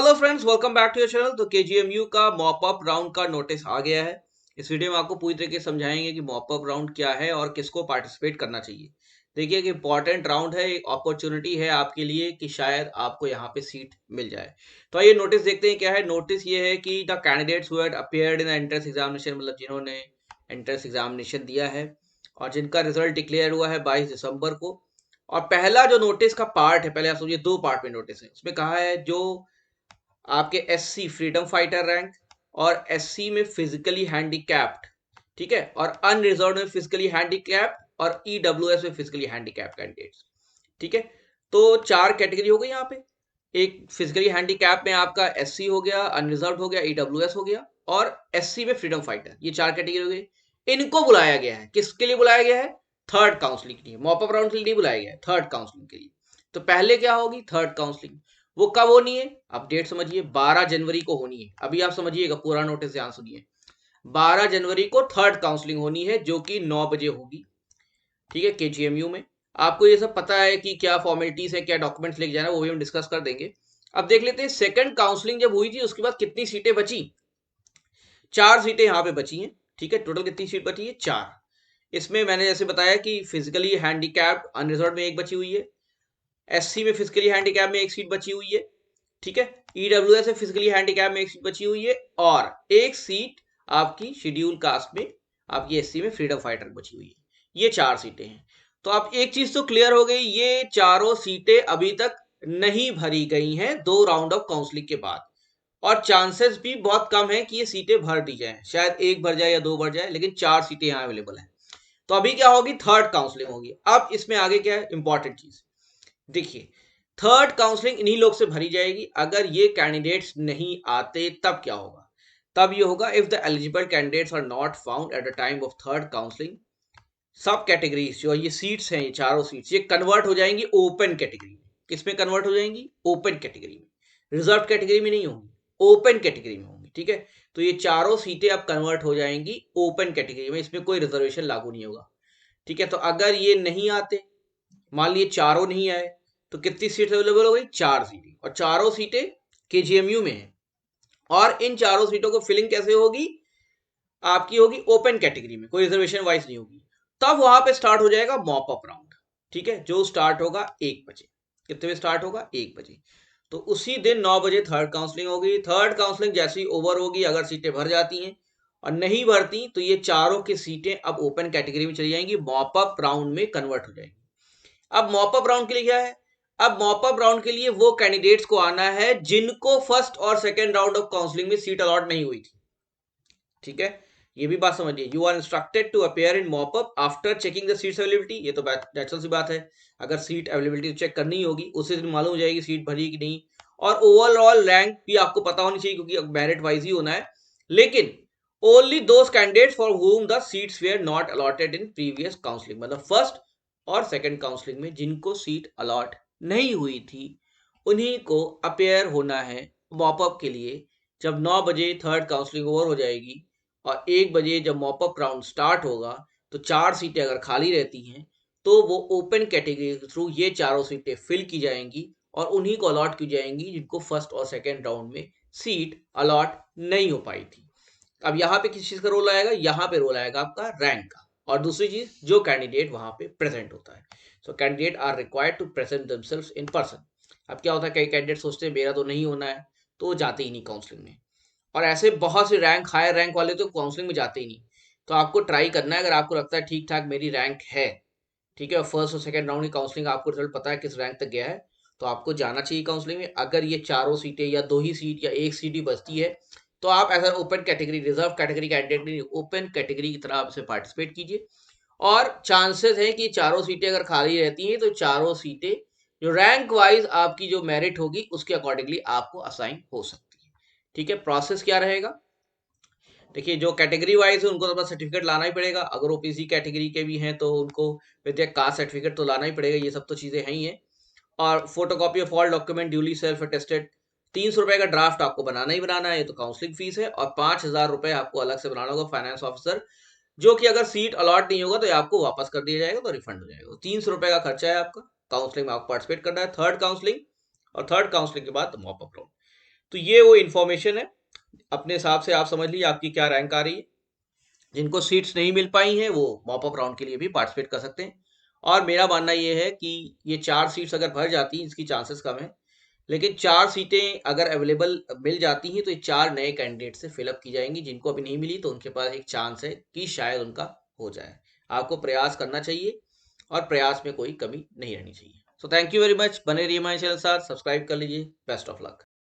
Hello friends, welcome back to your channel. तो KGMU का mop up round का notice आ गया है। इस वीडियो में आपको पूरी तरीके से समझाएंगे कि मॉप अप राउंड क्या है और किसको पार्टिसिपेट करना चाहिए। देखिए कि इंपॉर्टेंट राउंड है, एक अपॉर्चुनिटी है आपके लिए कि शायद आपको यहाँ पे सीट मिल जाए। तो आइए नोटिस देखते हैं क्या है। नोटिस ये है कि the candidates who had appeared in entrance examination, मतलब जिन्होंने एंट्रेंस एग्जामिनेशन दिया है और जिनका रिजल्ट डिक्लेयर हुआ है 22 दिसंबर को। और पहला जो नोटिस का पार्ट है, पहले आप समझिए दो पार्ट में नोटिस है। उसमें कहा है जो आपके एससी फ्रीडम फाइटर रैंक और एससी में फिजिकली हैंडीकैप्ड, ठीक है, और अनरिजर्व में फिजिकली हैंडीकैप्ड और ईडब्ल्यूएस में फिजिकली हैंडीकैप्ड कैंडिडेट्स, ठीक है। तो चार कैटेगरी हो गई यहाँ पे। एक फिजिकली हैंडीकैप में आपका एससी हो गया, अनरिजर्व हो गया, ईडब्ल्यूएस हो गया और एससी में फ्रीडम फाइटर, ये चार कैटेगरी हो गई। इनको बुलाया गया है, किसके लिए बुलाया गया है? थर्ड काउंसलिंग के लिए, मॉप अप राउंड के लिए नहीं बुलाया गया है, थर्ड काउंसलिंग के लिए। तो पहले क्या होगी? Third counselling. वो कब होनी है? आप डेट समझिए, 12 जनवरी को होनी है। अभी आप समझिएगा, पूरा नोटिस ध्यान सुनिए। 12 जनवरी को थर्ड काउंसलिंग होनी है, जो कि 9 बजे होगी, ठीक है, केजीएमयू में। आपको ये सब पता है कि क्या फॉर्मेलिटीज है, क्या डॉक्यूमेंट्स लेके जाना है, वो भी हम डिस्कस कर देंगे। अब देख लेते हैं, सेकंड काउंसलिंग जब हुई थी उसके बाद कितनी सीटें बची। 4 सीटें यहाँ पे बची हैं, ठीक है। टोटल कितनी सीट बची है? 4। इसमें मैंने जैसे बताया कि फिजिकली हैंडीकैप्ड अनरिजर्व में एक बची हुई है, एससी में फिजिकली हैंडीकैप में एक सीट बची हुई है, ठीक है, ईडब्ल्यूएस में फिजिकली हैंडीकैप में एक सीट बची हुई है और एक सीट आपकी शेड्यूल कास्ट में, आपकी एससी में फ्रीडम फाइटर बची हुई है। ये 4 सीटें हैं। तो आप एक चीज तो क्लियर हो गई, ये चारों सीटें अभी तक नहीं भरी गई हैं 2 राउंड ऑफ काउंसलिंग के बाद। और चांसेस भी बहुत कम है कि ये सीटें भर दी जाए, शायद एक भर जाए या 2 भर जाए, लेकिन 4 सीटें यहाँ अवेलेबल हैं। तो अभी क्या होगी? थर्ड काउंसलिंग होगी। अब इसमें आगे क्या है इंपॉर्टेंट चीज, देखिए, थर्ड काउंसलिंग इन्हीं लोग से भरी जाएगी। अगर ये कैंडिडेट्स नहीं आते तब क्या होगा? तब ये होगा, if the eligible candidates are not found at the time of third counselling, सब कैटेगरीज जो ये सीट्स हैं, ये चारों सीट्स, ये कन्वर्ट हो जाएंगी ओपन कैटेगरी में। किसमें कन्वर्ट हो जाएंगी? ओपन कैटेगरी में। रिजर्व कैटेगरी में नहीं होंगी, ओपन कैटेगरी में होंगी, ठीक है। तो ये चारों सीटें अब कन्वर्ट हो जाएंगी ओपन कैटेगरी में, इसमें कोई रिजर्वेशन लागू नहीं होगा, ठीक है। तो अगर ये नहीं आते, मान लिए चारों नहीं आए, तो कितनी सीट अवेलेबल हो गई? 4 सीटें, और चारों सीटें केजीएमयू में है। और इन चारों सीटों को फिलिंग कैसे होगी? आपकी होगी ओपन कैटेगरी में, कोई रिजर्वेशन वाइज नहीं होगी। तब वहां पे स्टार्ट हो जाएगा मॉप अप राउंड, ठीक है, जो स्टार्ट होगा 1 बजे। कितने बजे स्टार्ट होगा? 1 बजे। तो उसी दिन 9 बजे थर्ड काउंसलिंग होगी। थर्ड काउंसलिंग जैसी ओवर होगी, अगर सीटें भर जाती हैं और नहीं भरती, तो ये चारों की सीटें अब ओपन कैटेगरी में चली जाएंगी, मॉप अप राउंड में कन्वर्ट हो जाएंगी। अब मॉपअप राउंड के लिए क्या है? अब मॉपअप राउंड के लिए वो कैंडिडेट्स को आना है जिनको फर्स्ट और सेकंड राउंड ऑफ काउंसलिंग में सीट अलॉट नहीं हुई थी, ठीक है। ये भी बात समझिए, you are instructed to appear in mop up after checking the seats availability. ये तो नेचुरल सी बात है, अगर सीट अवेलेबिलिटी चेक करनी होगी उसी दिन मालूम हो जाएगी सीट भरी कि नहीं। और ओवरऑल रैंक भी आपको पता होनी चाहिए, क्योंकि मेरिट वाइज ही होना है। लेकिन only those candidates for whom the seats were not allotted in previous counselling, मतलब फर्स्ट और सेकंड काउंसलिंग में जिनको सीट अलॉट नहीं हुई थी, उन्हीं को अपेयर होना है मॉपअप के लिए। जब 9 बजे थर्ड काउंसलिंग ओवर हो जाएगी और 1 बजे जब मॉपअप राउंड स्टार्ट होगा, तो 4 सीटें अगर खाली रहती हैं तो वो ओपन कैटेगरी के थ्रू ये चारों सीटें फिल की जाएंगी और उन्हीं को अलॉट की जाएंगी जिनको फर्स्ट और सेकंड राउंड में सीट अलॉट नहीं हो पाई थी। अब यहाँ पे किस चीज का रोल आएगा? यहाँ पे रोल आएगा आपका रैंक का। और दूसरी चीज, जो कैंडिडेट वहां पे प्रेजेंट होता है। So candidate are required to present themselves in person. अब क्या होता है, कई कैंडिडेट सोचते हैं मेरा तो नहीं होना है, तो वो जाते ही नहीं काउंसलिंग में। और ऐसे बहुत से रैंक, हायर रैंक वाले तो काउंसलिंग में जाते ही नहीं। तो आपको ट्राई करना है, अगर आपको लगता है ठीक ठाक मेरी रैंक है, ठीक है, फर्स्ट और सेकंड राउंड की काउंसलिंग आपको रिजल्ट पता है किस रैंक तक गया है, तो आपको जाना चाहिए काउंसलिंग में। अगर ये चारों सीटें या 2 ही सीट या 1 सीट ही बचती है, तो आप as open category, reserve category candidate नहीं, ओपन कैटेगरी की तरह आप इसे पार्टिसिपेट कीजिए। और चांसेस है कि चारों सीटें अगर खाली रहती हैं तो चारों सीटें जो रैंक वाइज आपकी जो मेरिट होगी उसके अकॉर्डिंगली आपको असाइन हो सकती है, ठीक है। प्रोसेस क्या रहेगा? देखिए, जो कैटेगरी वाइज है उनको तो अपना सर्टिफिकेट लाना ही पड़ेगा। अगर ओपीसी कैटेगरी के भी हैं तो उनको विद कास्ट सर्टिफिकेट तो लाना ही पड़ेगा, ये सब तो चीजें हैं ही है। और photocopy of all document duly self attested. 300 रुपए का ड्राफ्ट आपको बनाना ही बनाना है, ये तो काउंसलिंग फीस है। और 5,000 रुपए आपको अलग से बनाना होगा फाइनेंस ऑफिसर, जो कि अगर सीट अलॉट नहीं होगा तो ये आपको वापस कर दिया जाएगा, तो रिफंड हो जाएगा। 300 रुपए का खर्चा है आपका। काउंसलिंग में आपको पार्टिसिपेट करना है, थर्ड काउंसलिंग, और थर्ड काउंसलिंग के बाद मॉप अप राउंड। तो ये वो इन्फॉर्मेशन है, अपने हिसाब से आप समझ लीजिए आपकी क्या रैंक आ रही है। जिनको सीट्स नहीं मिल पाई हैं वो मॉप अप राउंड के लिए भी पार्टिसिपेट कर सकते हैं। और मेरा मानना ये है कि ये 4 सीट्स अगर भर जाती हैं, इसकी चांसेस कम है, लेकिन 4 सीटें अगर अवेलेबल मिल जाती हैं तो ये 4 नए कैंडिडेट से फिलअप की जाएंगी। जिनको अभी नहीं मिली तो उनके पास एक चांस है कि शायद उनका हो जाए। आपको प्रयास करना चाहिए और प्रयास में कोई कमी नहीं रहनी चाहिए। So thank you very much. बने रहिए हमारे चैनल के साथ, सब्सक्राइब कर लीजिए। Best of luck.